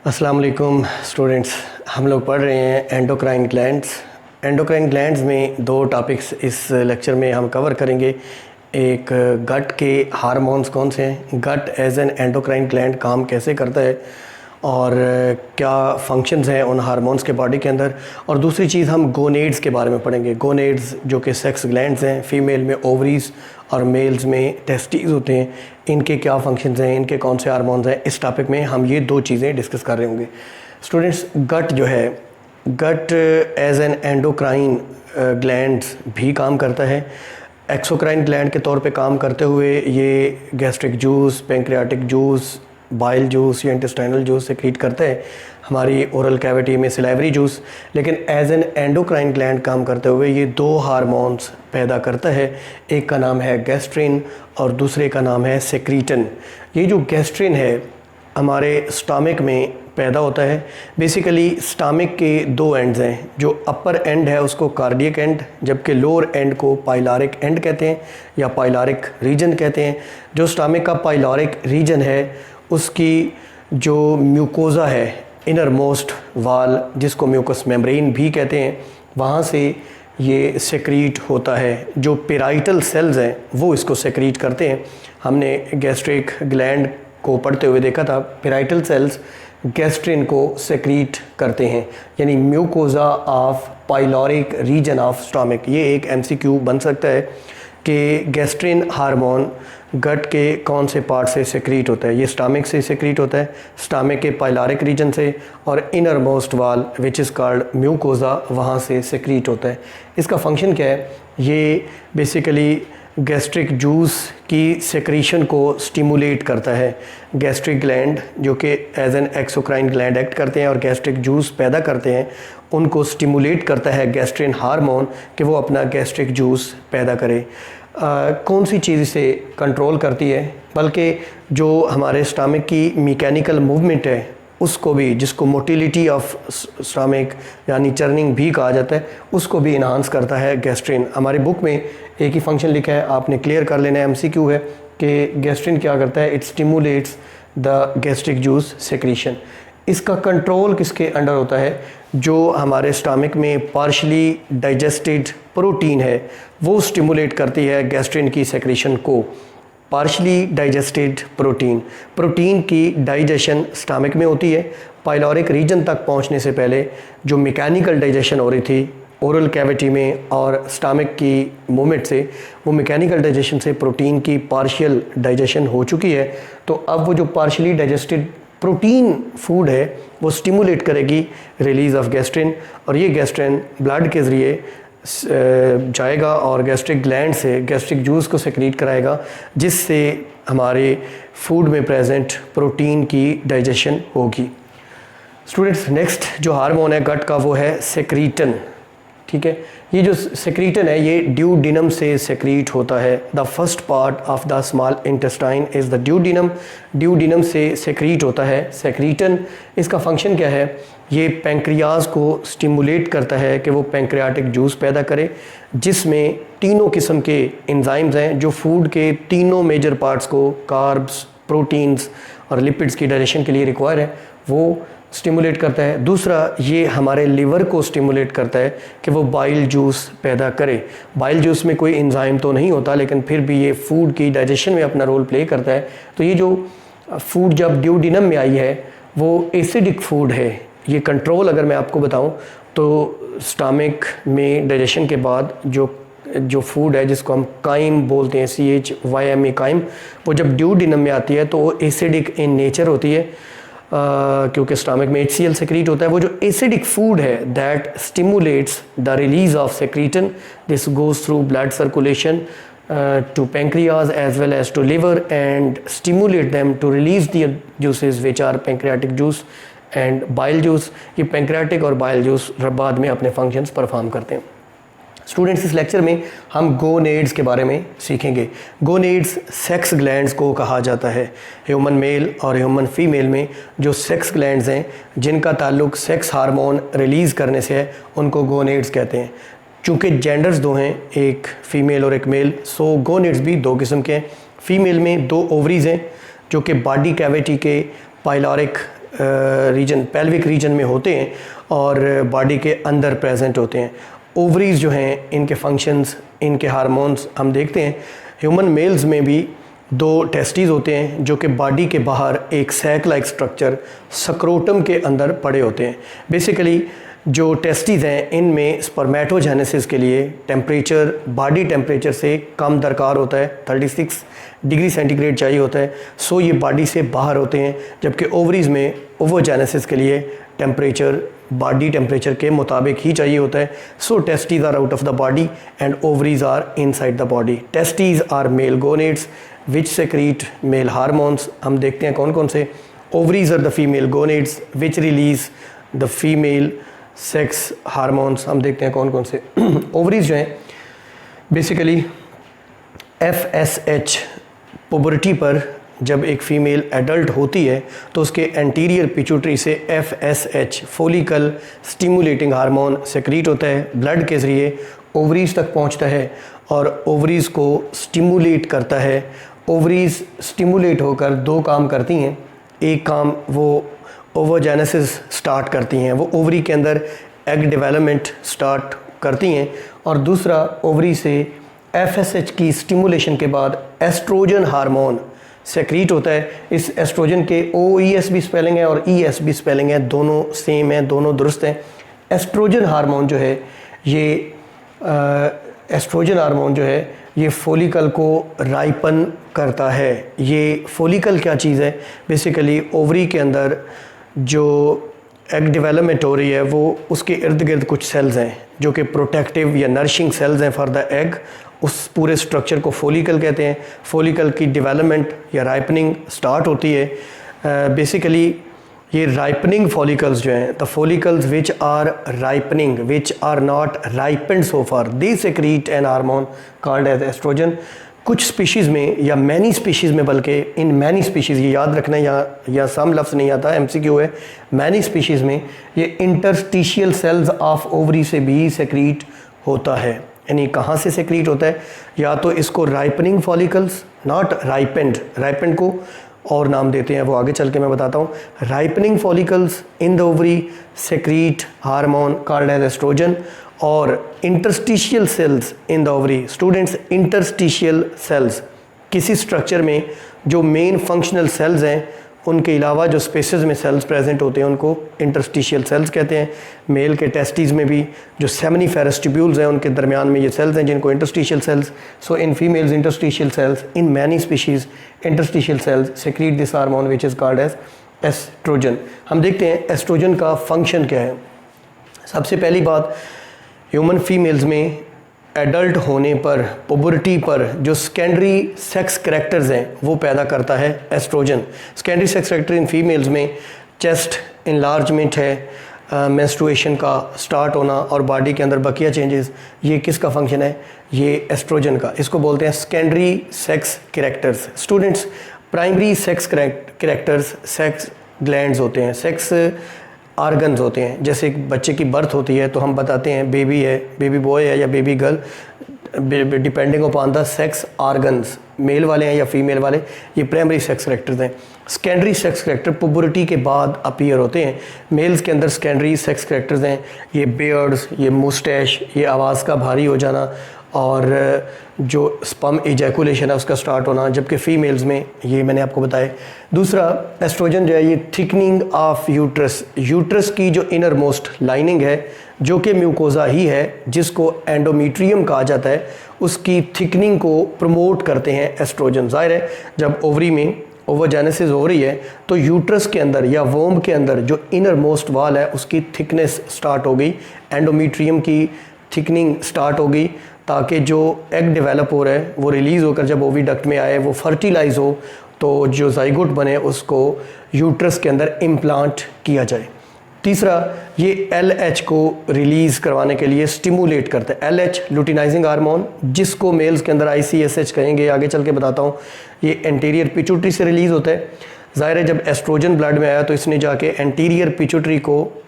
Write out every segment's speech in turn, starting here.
अस्सलाम वालेकुम स्टूडेंट्स। हम लोग पढ़ रहे हैं एंडोक्राइन ग्लैंड्स। एंडोक्राइन ग्लैंड्स में दो टॉपिक्स इस लेक्चर में हम कवर करेंगे। एक गट के हार्मोन्स कौन से हैं, गट एज एन एंडोक्राइन ग्लैंड काम कैसे करता है और क्या फंक्शंस हैं उन हार्मोन्स के बॉडी के अंदर। और दूसरी चीज़ हम गोनेड्स के बारे में पढ़ेंगे। गोनेड्स जो कि सेक्स ग्लैंड्स हैं, फीमेल में ओवरीज और मेल्स में टेस्टिस होते हैं। इनके क्या फंक्शंस हैं, इनके कौन से हार्मोन्स हैं, इस टॉपिक में हम ये दो चीज़ें डिस्कस कर रहे होंगे। स्टूडेंट्स, गट जो है, गट एज एन एंडोक्राइन ग्लैंड्स भी काम करता है। एक्सोक्राइन ग्लैंड के तौर पे काम करते हुए ये gastric juice, pancreatic juice, bile juice या इंटेस्टाइनल जूस सेक्रीट करते हैं हमारी ओरल कैविटी में, सिलाइवरी जूस। लेकिन एज एन एंडोक्राइन ग्लैंड काम करते हुए ये दो हार्मोन्स पैदा करता है। एक का नाम है गैस्ट्रिन और दूसरे का नाम है सेक्रीटन। ये जो गैस्ट्रिन है हमारे स्टमक में पैदा होता है। बेसिकली स्टमक के दो एंड्स हैं। जो अपर एंड है उसको कार्डियक एंड, जबकि लोअर एंड को पाइलोरिक एंड कहते हैं या पाइलोरिक रीजन कहते हैं। जो स्टमक का पाइलोरिक रीजन है उसकी जो म्यूकोज़ा है, इनर मोस्ट वाल, जिसको म्यूकस मेम्ब्रेन भी कहते हैं, वहाँ से ये सेक्रीट होता है। जो पेराइटल सेल्स हैं वो इसको सेक्रीट करते हैं। हमने गैस्ट्रिक ग्लैंड को पढ़ते हुए देखा था, पेराइटल सेल्स गैस्ट्रिन को सेक्रीट करते हैं, यानी mucosa of pyloric region of stomach. ये एक एमसीक्यू बन सकता है कि गैस्ट्रिन हार्मोन गट के कौन से पार्ट से सेक्रीट होता है। ये स्टमक से सेक्रीट होता है, स्टमक के पाइलोरिक रीजन से, और इनर मोस्ट वाल विच इज़ कॉल्ड म्यूकोज़ा वहाँ से सेक्रीट होता है। इसका फंक्शन क्या है? ये बेसिकली गैस्ट्रिक जूस की सेक्रीशन को स्टिमुलेट करता है। गैस्ट्रिक ग्लैंड जो कि as an exocrine gland act करते हैं और गैस्ट्रिक जूस पैदा करते हैं, उनको स्टिमुलेट करता है गैस्ट्रिन हार्मोन कि वो अपना गैस्ट्रिक जूस पैदा करे। कौन सी चीज़ इसे कंट्रोल करती है? बल्कि जो हमारे स्टमक की मैकेनिकल मूवमेंट है उसको भी, जिसको मोटिलिटी ऑफ स्टमक यानी चर्निंग भी कहा जाता है, उसको भी इन्हांस करता है गैस्ट्रिन। हमारी बुक में एक ही फंक्शन लिखा है, आपने क्लियर कर लेना है, एमसीक्यू है कि गैस्ट्रिन क्या करता है? It stimulates the gastric juice secretion. इसका कंट्रोल किसके अंडर होता है? जो हमारे स्टमक में पार्शली डाइजेस्टेड प्रोटीन है वो स्टिमुलेट करती है गैस्ट्रिन की सेक्रीशन को। पार्शली डाइजेस्टेड प्रोटीन की डाइजेशन स्टमक में होती है। पाइलोरिक रीजन तक पहुंचने से पहले जो मैकेनिकल डाइजेशन हो रही थी ओरल कैविटी में और स्टमक की मूवमेंट से, वो मैकेनिकल डाइजेशन से प्रोटीन की पार्शियल डाइजेशन हो चुकी है। तो अब वो जो पार्शली डाइजेस्टेड प्रोटीन फूड है वो स्टिमुलेट करेगी रिलीज़ ऑफ गैस्ट्रिन, और ये गैस्ट्रिन ब्लड के ज़रिए जाएगा और गैस्ट्रिक ग्लैंड से गैस्ट्रिक जूस को सेक्रीट कराएगा, जिससे हमारे फूड में प्रेजेंट प्रोटीन की डाइजेशन होगी। स्टूडेंट्स, नेक्स्ट जो हार्मोन है गट का वो है सेक्रीटन। ठीक है, ये जो सेक्रीटन है ये ड्यूडिनम से सेक्रीट होता है। The first part of the small intestine is the duodenum. Duodenum से सेक्रीट होता है सेक्रीटन। इसका फंक्शन क्या है? ये पैंक्रियाज को स्टिमुलेट करता है कि वो पैंक्रियाटिक जूस पैदा करे, जिसमें तीनों किस्म के एंजाइम्स हैं जो फूड के तीनों मेजर पार्ट्स को, कार्ब्स, प्रोटीन्स और लिपिड्स की डाइजेशन के लिए रिक्वायर है, वो स्टिमुलेट करता है। दूसरा, ये हमारे लिवर को स्टिमुलेट करता है कि वो बाइल जूस पैदा करे। बाइल जूस में कोई एंजाइम तो नहीं होता, लेकिन फिर भी ये फूड की डाइजेशन में अपना रोल प्ले करता है। तो ये जो फूड जब ड्यूडिनम में आई है वो एसिडिक फूड है। ये कंट्रोल अगर मैं आपको बताऊं तो स्टमक में डाइजेशन के बाद जो फूड है जिसको हम काइम बोलते हैं, CHYME काइम, वो जब ड्यूडिनम में आती है तो वो एसिडिक इन नेचर होती है, क्योंकि स्टमक में HCl सेक्रीट होता है। वो जो एसिडिक फूड है that stimulates the release of secretin. This goes through blood circulation to pancreas as well as to liver and stimulate them to release the juices which are pancreatic juice and bile juice। ये pancreatic और bile juice बाद में अपने functions perform करते हैं। Students, इस lecture में हम गोनेड्स के बारे में सीखेंगे। गोनेड्स सेक्स ग्लैंड्स को कहा जाता है। ह्यूमन मेल और ह्यूमन फीमेल में जो सेक्स ग्लैंड्स हैं जिनका ताल्लुक सेक्स हार्मोन रिलीज़ करने से है, उनको गोनेड्स कहते हैं। चूँकि जेंडर्स दो हैं, एक फ़ीमेल और एक मेल, सो गोनेड्स भी दो किस्म के हैं। फ़ीमेल में दो ओवरीज़ हैं जो कि बॉडी कैविटी के पाइलोरिक रीजन पेल्विक रीजन में होते हैं और बॉडी के अंदर प्रेजेंट होते हैं। ओवरीज जो हैं इनके फंक्शंस, इनके हार्मोन्स हम देखते हैं। ह्यूमन मेल्स में भी 2 टेस्टिस होते हैं जो कि बॉडी के बाहर एक सैक लाइक स्ट्रक्चर सक्रोटम के अंदर पड़े होते हैं। बेसिकली जो टेस्टिस हैं इनमें स्पर्मेटोजेनेसिस के लिए टेम्परेचर बॉडी टेम्परेचर से कम दरकार होता है, 36 डिग्री सेंटीग्रेड चाहिए होता है, सो ये बॉडी से बाहर होते हैं। जबकि ओवरीज़ में ओवोजेनेसिस के लिए टेम्परेचर बॉडी टेम्परेचर के मुताबिक ही चाहिए होता है। So testis are out of the body and ovaries are inside the body. Testis are male gonads which secrete male hormones. हम देखते हैं कौन कौन से। Ovaries are the female gonads which release the female sex hormones. हम देखते हैं कौन कौन से। ओवरीज जो हैं बेसिकली FSH पुबर्टी पर जब एक फ़ीमेल एडल्ट होती है तो उसके एंटीरियर पिट्यूटरी से FSH follicle stimulating hormone secrete होता है, ब्लड के ज़रिए ओवरीज तक पहुंचता है और ओवरीज को स्टिमुलेट करता है। ओवरीज स्टिमुलेट होकर 2 काम करती हैं। एक काम वो ओवोजेनेसिस स्टार्ट करती हैं, वो ओवरी के अंदर एग डेवलपमेंट स्टार्ट करती हैं, और दूसरा ओवरी से FSH की स्टिमुलेशन के बाद एस्ट्रोजन हार्मोन सेक्रीट होता है। इस एस्ट्रोजन के OES भी स्पेलिंग है और ES भी स्पेलिंग है, दोनों सेम हैं, दोनों दुरुस्त हैं। एस्ट्रोजन हार्मोन जो है ये फोलिकल को राइपन करता है। ये फोलिकल क्या चीज़ है? बेसिकली ओवरी के अंदर जो एग डेवलपमेंट हो रही है वो उसके इर्द गिर्द कुछ सेल्स हैं जो कि प्रोटेक्टिव या नरिशिंग सेल्स हैं फॉर द एग। उस पूरे स्ट्रक्चर को फोलिकल कहते हैं। फोलिकल की डेवलपमेंट या राइपनिंग स्टार्ट होती है। बेसिकली ये राइपनिंग फॉलिकल्स जो हैं, the follicles which are ripening which are not ripened so far, they secrete an hormone called as estrogen. कुछ स्पीशीज़ में या मैनी स्पीशीज़ में, बल्कि इन मैनी स्पीशीज़, ये याद रखना या सम लफ्ज़ नहीं आता, MCQ है, मैनी स्पीशीज़ में ये इंटरस्टिशियल सेल्स ऑफ ओवरी से भी सेक्रीट होता है। यानी कहाँ से सेक्रीट होता है? या तो इसको ripening follicles, not ripened, ripened को और नाम देते हैं, वो आगे चल के मैं बताता हूँ। Ripening follicles in the ovary secrete hormone called as estrogen, और interstitial cells in the ovary. Students, interstitial cells किसी स्ट्रक्चर में जो मेन फंक्शनल सेल्स हैं उनके अलावा जो स्पेसेस में सेल्स प्रेजेंट होते हैं उनको इंटरस्टिशियल सेल्स कहते हैं। मेल के टेस्टिस में भी जो सेमिनिफेरस ट्यूब्यूल्स हैं उनके दरमियान में ये सेल्स हैं जिनको interstitial cells. So in females interstitial cells, in many species interstitial cells secrete this hormone which is called as estrogen. हम देखते हैं एस्ट्रोजन का फंक्शन क्या है। सबसे पहली बात, ह्यूमन फीमेल्स में एडल्ट होने पर, पुबर्टी पर जो सेकेंडरी सेक्स करैक्टर्स हैं वो पैदा करता है estrogen. Secondary sex character in females में चेस्ट इनलार्जमेंट है, मेंस्ट्रुएशन का स्टार्ट होना और बॉडी के अंदर बकिया चेंजेस, ये किसका फंक्शन है? ये एस्ट्रोजन का। इसको बोलते हैं secondary sex characters. Students, primary sex characters sex glands होते हैं, सेक्स आर्गन्स होते हैं। जैसे एक बच्चे की बर्थ होती है तो हम बताते हैं बेबी है, बेबी बॉय है या baby girl, depending upon the sex organs, male वाले हैं या फीमेल वाले, ये प्राइमरी सेक्स करैक्टर्स हैं। सेकेंडरी सेक्स करैक्टर पुबर्टी के बाद अपीयर होते हैं। मेल्स के अंदर सेकेंडरी सेक्स करैक्टर्स हैं, ये बियर्ड्स, ये मुस्टैश, ये आवाज़ का भारी हो जाना और जो स्पर्म इजैकुलेशन है उसका स्टार्ट होना, जबकि फ़ीमेल्स में ये मैंने आपको बताया। दूसरा, एस्ट्रोजन जो है ये थिकनिंग ऑफ यूट्रस, यूट्रस की जो इनर मोस्ट लाइनिंग है जो कि म्यूकोजा ही है जिसको एंडोमीट्रियम कहा जाता है, उसकी थिकनिंग को प्रमोट करते हैं एस्ट्रोजन। ज़ाहिर है जब ओवरी में ओवोजेनेसिस हो रही है तो यूट्रस के अंदर या वोम के अंदर जो इनर मोस्ट वाल है उसकी थिकनेस स्टार्ट हो गई, एंडोमीट्रियम की थिकनिंग स्टार्ट हो गई, ताकि जो एग डेवलप हो रहा है वो रिलीज़ होकर जब ओविडक्ट में आए, वो फर्टिलाइज़ हो, तो जो जाइगोट बने उसको यूट्रस के अंदर इम्प्लांट किया जाए। तीसरा, ये LH को रिलीज़ करवाने के लिए स्टिमुलेट करता है। LH लुटिनाइजिंग हार्मोन, जिसको मेल्स के अंदर ICSH कहेंगे, आगे चल के बताता हूँ। ये एंटीरियर पिट्यूटरी से रिलीज़ होता है। ज़ाहिर है जब एस्ट्रोजन ब्लड में आया तो इसने जाके एंटीरियर पिट्यूटरी को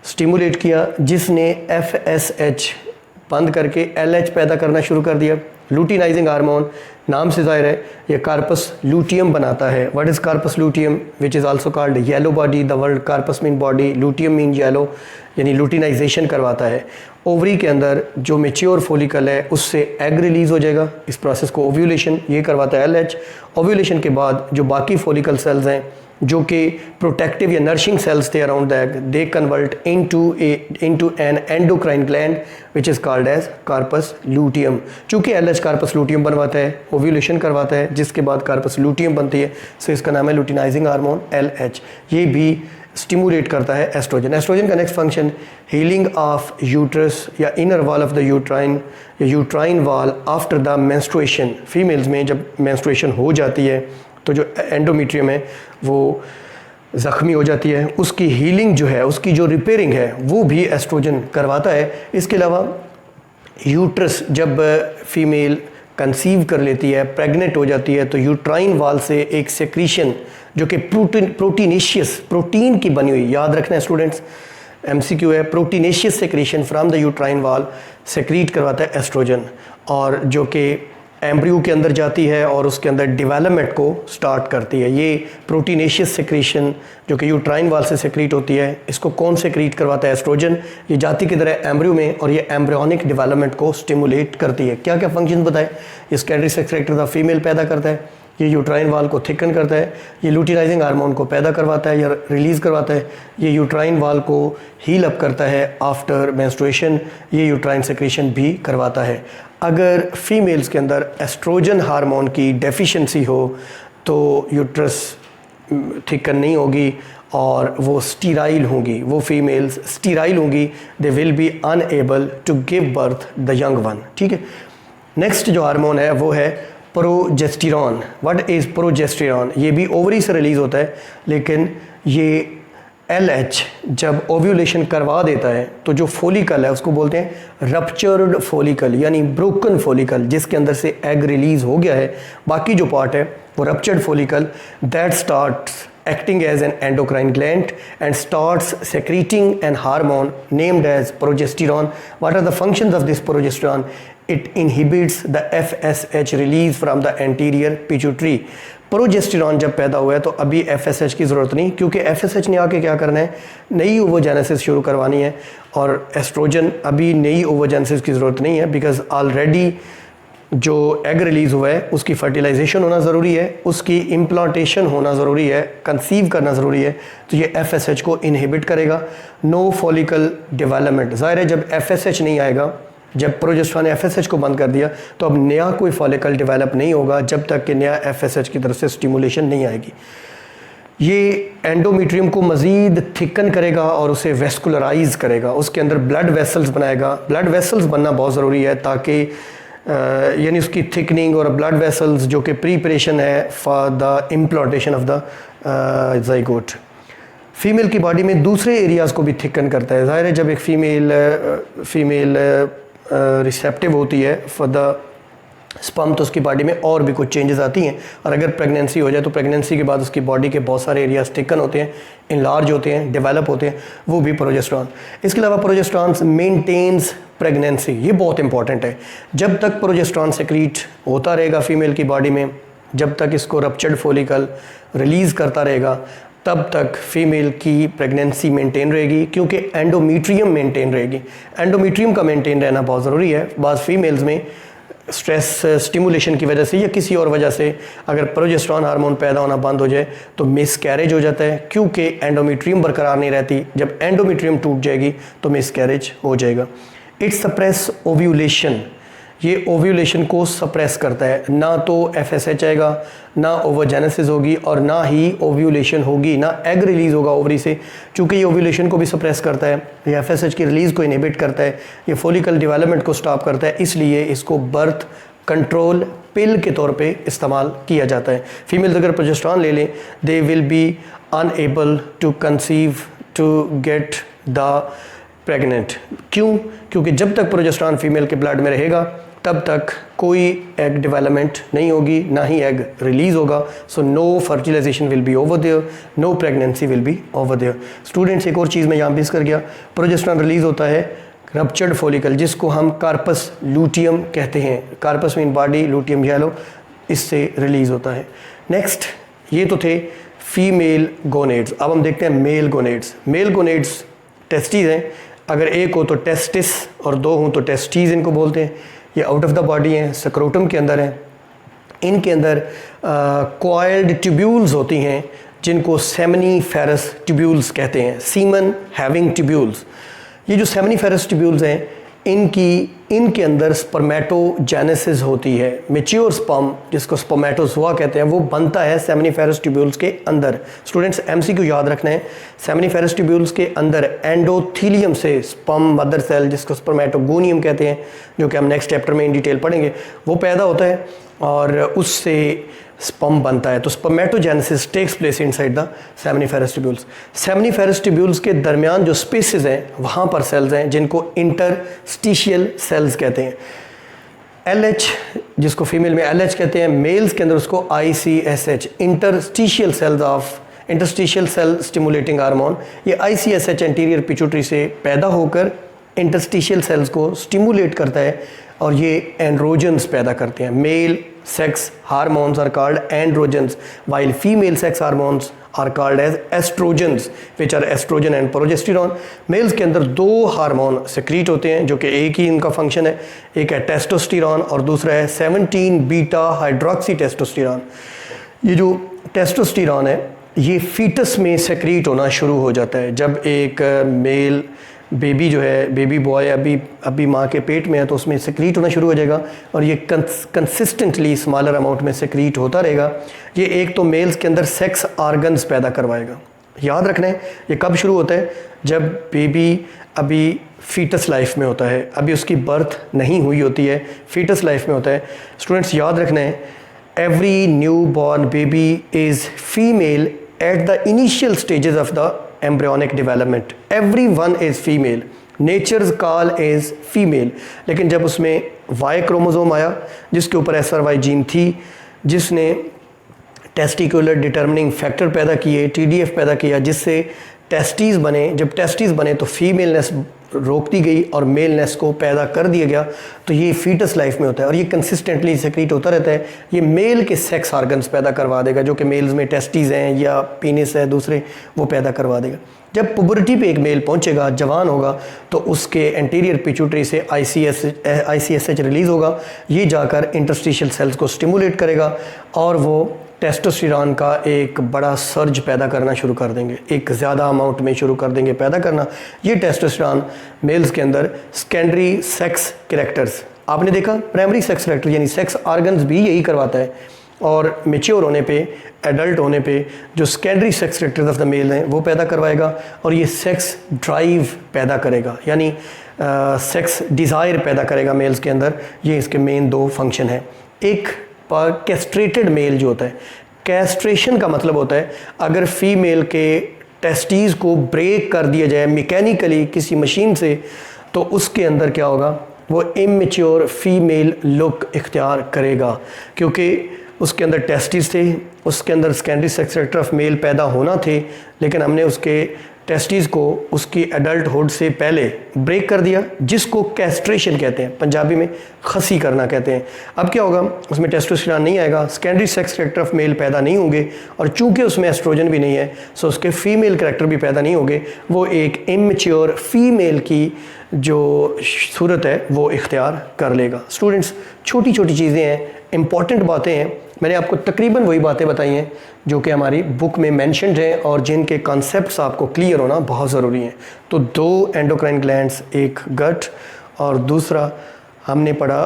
स्टिमुलेट किया, जिसने FSH बंद करके LH पैदा करना शुरू कर दिया। लूटिनाइजिंग हार्मोन नाम से ज़ाहिर है ये कार्पस लूटियम बनाता है। What is corpus luteum which is also called yellow body. The word corpus mean body, luteum mean yellow, यानी लूटिनाइजेशन करवाता है। ओवरी के अंदर जो मेच्योर फोलिकल है उससे एग रिलीज़ हो जाएगा। इस प्रोसेस को ओव्यूलेशन ये करवाता है LH। ओव्यूलेशन के बाद जो बाकी फोलिकल सेल्स हैं जो कि प्रोटेक्टिव या नरिशिंग सेल्स थे around the egg, they convert into an endocrine gland which is called as corpus luteum. चूँकि LH कार्पस लूटियम बनवाता है, ओव्यूलेशन करवाता है, जिसके बाद कार्पस लूटियम बनती है, सो इसका नाम है लूटिनाइजिंग हार्मोन LH। ये भी स्टिमुलेट करता है एस्ट्रोजन। एस्ट्रोजन का next function healing of uterus या inner wall of the uterine या uterine wall after the menstruation. Females में जब मेंस्ट्रुएशन हो जाती है तो जो एंडोमेट्रियम है वो ज़ख्मी हो जाती है, उसकी हीलिंग जो है, उसकी जो रिपेयरिंग है वो भी एस्ट्रोजन करवाता है। इसके अलावा यूट्रस जब फीमेल कंसीव कर लेती है, प्रेग्नेंट हो जाती है, तो यूट्राइन वाल से एक सेक्रीशन जो कि प्रोटीनेशियस प्रोटीन की बनी हुई, याद रखना है स्टूडेंट्स, MCQ है, proteinaceous secretion from the uterine वाल सेक्रीट करवाता है एस्ट्रोजन, और जो कि एम्ब्रियो के अंदर जाती है और उसके अंदर डेवलपमेंट को स्टार्ट करती है। ये प्रोटीनेशियस सेक्रीशन जो कि यूट्राइन वाल से सेक्रीट होती है, इसको कौन सेक्रीट करवाता है? एस्ट्रोजन। ये जाती किधर है? एम्ब्रियो में, और ये एम्ब्रियोनिक डेवलपमेंट को स्टिमुलेट करती है। क्या क्या फंक्शन बताए? ये secondary sex factor the female पैदा करता है, ये यूट्राइन वाल को थिकन करता है, ये लूटिनाइजिंग हार्मोन को पैदा करवाता है या रिलीज़ करवाता है, ये यूट्राइन वाल को हील अप करता है आफ्टर मेंस्ट्रुएशन, ये यूट्राइन सेक्रेशन भी करवाता है। अगर फीमेल्स के अंदर एस्ट्रोजन हार्मोन की डेफिशिएंसी हो तो यूट्रस थिकन नहीं होगी और वो स्टीराइल होंगी, वो फीमेल्स स्टीराइल होंगी, they will be unable to give birth the young one. ठीक है, नेक्स्ट जो हार्मोन है वो है प्रोजेस्टेरॉन। What is progesterone? ये भी ओवरी से रिलीज़ होता है, लेकिन ये LH जब ओव्यूलेशन करवा देता है तो जो फोलिकल है उसको बोलते हैं रप्चर्ड फोलिकल, यानी ब्रोकन फोलिकल, जिसके अंदर से एग रिलीज़ हो गया है, बाकी जो पार्ट है वो ruptured follicle, that starts acting as an endocrine gland and starts secreting an hormone named as progesterone. What are the functions of this progesterone? It inhibits the FSH release from the anterior pituitary. Progesterone जब पैदा हुआ है तो अभी FSH की ज़रूरत नहीं, क्योंकि FSH ने आके क्या करना है, नई ओवोजेनेसिस शुरू करवानी है, और एस्ट्रोजन अभी नई ओवोजेनेसिस की ज़रूरत नहीं है, बिकॉज ऑलरेडी जो एग रिलीज़ हुआ है उसकी फर्टिलाइजेशन होना ज़रूरी है, उसकी इम्प्लांटेशन होना ज़रूरी है, कंसीव करना ज़रूरी है, तो ये FSH को इनहिबिट करेगा। नो फॉलिकल डेवलपमेंट, ज़ाहिर है जब FSH नहीं आएगा, जब प्रोजेस्टेरॉन ने FSH को बंद कर दिया तो अब नया कोई फॉलिकल डेवलप नहीं होगा जब तक कि नया FSH की तरफ से स्टिमुलेशन नहीं आएगी। ये एंडोमेट्रियम को मज़ीद थिकन करेगा और उसे वेस्कुलराइज करेगा, उसके अंदर ब्लड वेसल्स बनाएगा। ब्लड वेसल्स बनना बहुत ज़रूरी है ताकि यानी उसकी थिकनिंग और ब्लड वेसल्स जो कि प्रीपरेशन है for the implantation of the zygote. Female की बॉडी में दूसरे एरियाज़ को भी थिकन करता है। ज़ाहिर है जब एक फीमेल रिसेप्टिव होती है फॉर द स्पर्म तो उसकी बॉडी में और भी कुछ चेंजेस आती हैं, और अगर प्रेगनेंसी हो जाए तो प्रेगनेंसी के बाद उसकी बॉडी के बहुत सारे एरियाज थिकन होते हैं, इनलार्ज होते हैं, डेवलप होते हैं, वो भी प्रोजेस्टेरॉन। इसके अलावा प्रोजेस्टेरॉन मेंटेन्स प्रेगनेंसी, ये बहुत इंपॉर्टेंट है। जब तक प्रोजेस्टेरॉन सेक्रीट होता रहेगा फीमेल की बॉडी में, जब तक इसको रप्चर्ड फॉलिकल रिलीज़ करता रहेगा, तब तक फीमेल की प्रेगनेंसी मेंटेन रहेगी, क्योंकि एंडोमेट्रियम मेंटेन रहेगी। एंडोमेट्रियम का मेंटेन रहना बहुत ज़रूरी है। बाज़ फीमेल्स में स्ट्रेस स्टिमुलेशन की वजह से या किसी और वजह से अगर प्रोजेस्टेरॉन हार्मोन पैदा होना बंद हो जाए तो मिसकैरेज हो जाता है, क्योंकि एंडोमेट्रियम बरकरार नहीं रहती। जब एंडोमेट्रियम टूट जाएगी तो मिसकैरेज हो जाएगा। इट सप्रेस ओव्यूलेशन, ये ओव्यूलेशन को सप्रेस करता है। ना तो FSH आएगा, ना ओवोजेनेसिस होगी, और ना ही ओव्यूलेशन होगी, ना एग रिलीज़ होगा ओवरी से, चूँकि ये ओव्यूलेशन को भी सप्रेस करता है, ये FSH की रिलीज़ को इनहिबिट करता है, ये फॉलिकल डेवलपमेंट को स्टॉप करता है। इसलिए इसको बर्थ कंट्रोल पिल के तौर पे इस्तेमाल किया जाता है। फीमेल्स अगर प्रोजेस्टेरॉन ले लें, they will be unable to conceive, to get the pregnant. क्यों? क्योंकि जब तक प्रोजेस्टेरॉन फीमेल के ब्लड में रहेगा तब तक कोई एग डेवलपमेंट नहीं होगी, ना ही एग रिलीज़ होगा। So no fertilization will be over there, no pregnancy will be over there. Students, एक और चीज़ मैं यहाँ मिस कर गया, प्रोजेस्टेरॉन रिलीज़ होता है रप्चर्ड फॉलिकल जिसको हम कार्पस लूटियम कहते हैं, corpus mean body, luteum yellow, इससे रिलीज़ होता है। नेक्स्ट, ये तो थे फीमेल गोनेड्स। अब हम देखते हैं male gonads. Male gonads testes हैं, अगर एक हो तो टेस्टिस और दो हों तो टेस्टीज इनको बोलते हैं। ये आउट ऑफ द बॉडी हैं, स्क्रोटम के अंदर हैं। इनके अंदर कॉइल्ड ट्यूब्यूल्स होती हैं जिनको सेमनीफेरस ट्यूब्यूल्स कहते हैं, सीमन हैविंग ट्यूब्यूल्स। ये जो सेमनीफेरस ट्यूब्यूल्स हैं इनके अंदर स्पर्मेटोजेनेसिस होती है। मैच्योर स्पर्म जिसको स्पर्मेटोजोआ कहते हैं वो बनता है सेमनीफेरस ट्यूब्यूल्स के अंदर। स्टूडेंट्स एमसीक्यू याद रखना है, सेमनीफेरस ट्यूब्यूल्स के अंदर एंडोथीलियम से स्पर्म मदर सेल जिसको स्पर्मेटोगोनियम कहते हैं, जो कि हम नेक्स्ट चैप्टर में इन डिटेल पढ़ेंगे, वो पैदा होता है और उससे स्पर्म बनता है। तो spermatogenesis takes place inside the seminiferous tubules. Seminiferous tubules के दरमियान जो स्पेसेस हैं वहाँ पर सेल्स हैं जिनको इंटरस्टिशियल सेल्स कहते हैं। LH जिसको फीमेल में LH कहते हैं, मेल्स के अंदर उसको ICSH, interstitial cells of interstitial cell stimulating hormone. ये ICSH एंटीरियर पिट्यूटरी से पैदा होकर इंटरस्टिशियल सेल्स को स्टिमुलेट करता है और ये एंड्रोजन्स पैदा करते हैं। Male sex hormones are called androgens while female sex hormones are called as estrogens which are estrogen and progesterone। Males के अंदर दो हार्मोन सेक्रीट होते हैं जो कि एक ही इनका फंक्शन है, एक है टेस्टोस्टेरॉन और दूसरा है 17 बीटा हाइड्रोक्सी टेस्टोस्टेरॉन। ये जो टेस्टोस्टेरॉन है ये फीटस में सेक्रीट होना शुरू हो जाता है। जब एक मेल बेबी जो है, बेबी बॉय अभी माँ के पेट में है तो उसमें सेक्रीट होना शुरू हो जाएगा और ये कंसिस्टेंटली स्मॉलर अमाउंट में सेक्रीट होता रहेगा। ये एक तो मेल्स के अंदर सेक्स ऑर्गन्स पैदा करवाएगा। याद रखना है ये कब शुरू होता है, जब बेबी अभी फीटस लाइफ में होता है, अभी उसकी बर्थ नहीं हुई होती है, फीटस लाइफ में होता है। स्टूडेंट्स याद रखना है, every new born baby is female at the initial stages of the embryonic development. everyone is female, nature's call is female. लेकिन जब उसमें वाई क्रोमोसोम आया जिसके ऊपर SRY जीन थी, जिसने टेस्टिकुलर डिटर्मिनिंग फैक्टर पैदा किए, TDF पैदा किया, जिससे टेस्टीज बने। जब टेस्टीज बने तो फीमेलनेस रोक दी गई और मेलनेस को पैदा कर दिया गया। तो ये फीटस लाइफ में होता है और ये कंसिस्टेंटली सेक्रीट होता रहता है। ये मेल के सेक्स ऑर्गन्स पैदा करवा देगा, जो कि मेल्स में टेस्टीज हैं या पीनिस है दूसरे, वो पैदा करवा देगा। जब पुबर्टी पे एक मेल पहुंचेगा, जवान होगा, तो उसके एंटीरियर पिट्यूटरी से ICSH रिलीज़ होगा। ये जाकर इंटरस्टिशियल सेल्स को स्टिमुलेट करेगा और वो टेस्टोस्टेरॉन का एक बड़ा सर्ज पैदा करना शुरू कर देंगे, एक ज़्यादा अमाउंट में शुरू कर देंगे पैदा करना। ये टेस्टोस्टेरॉन मेल्स के अंदर सेकेंडरी सेक्स कैरेक्टर्स, आपने देखा प्राइमरी सेक्स कैरेक्टर यानी सेक्स ऑर्गन्स भी यही करवाता है, और मेच्योर होने पे, एडल्ट होने पे जो secondary sex characters of the male हैं वो पैदा करवाएगा और ये सेक्स ड्राइव पैदा करेगा, यानी सेक्स डिज़ायर पैदा करेगा मेल्स के अंदर। ये इसके मेन दो फंक्शन हैं। एक कैस्ट्रेटेड मेल जो होता है, कैस्ट्रेशन का मतलब होता है अगर फीमेल के टेस्टीज़ को ब्रेक कर दिया जाए मैकेनिकली किसी मशीन से, तो उसके अंदर क्या होगा, वो इमेच्योर फीमेल लुक इख्तियार करेगा, क्योंकि उसके अंदर टेस्टिस थे, उसके अंदर secondary sex character of male पैदा होना थे, लेकिन हमने उसके टेस्टिस को उसकी एडल्टहुड से पहले ब्रेक कर दिया, जिसको कैस्ट्रेशन कहते हैं, पंजाबी में खसी करना कहते हैं। अब क्या होगा, उसमें टेस्टोस्टेरॉन नहीं आएगा, secondary sex character of male पैदा नहीं होंगे, और चूंकि उसमें एस्ट्रोजन भी नहीं है सो उसके फीमेल कैरेक्टर भी पैदा नहीं होंगे। वो एक इमेच्योर फीमेल की जो सूरत है वो इख्तियार कर लेगा। स्टूडेंट्स, छोटी छोटी चीज़ें हैं, इंपॉर्टेंट बातें हैं। मैंने आपको तकरीबन वही बातें बताई हैं जो कि हमारी बुक में मेंशन्ड हैं और जिनके कॉन्सेप्ट्स आपको क्लियर होना बहुत ज़रूरी हैं। तो दो एंडोक्राइन ग्लैंड्स, एक गट और दूसरा हमने पढ़ा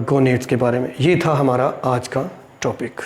गोनेड्स के बारे में। ये था हमारा आज का टॉपिक।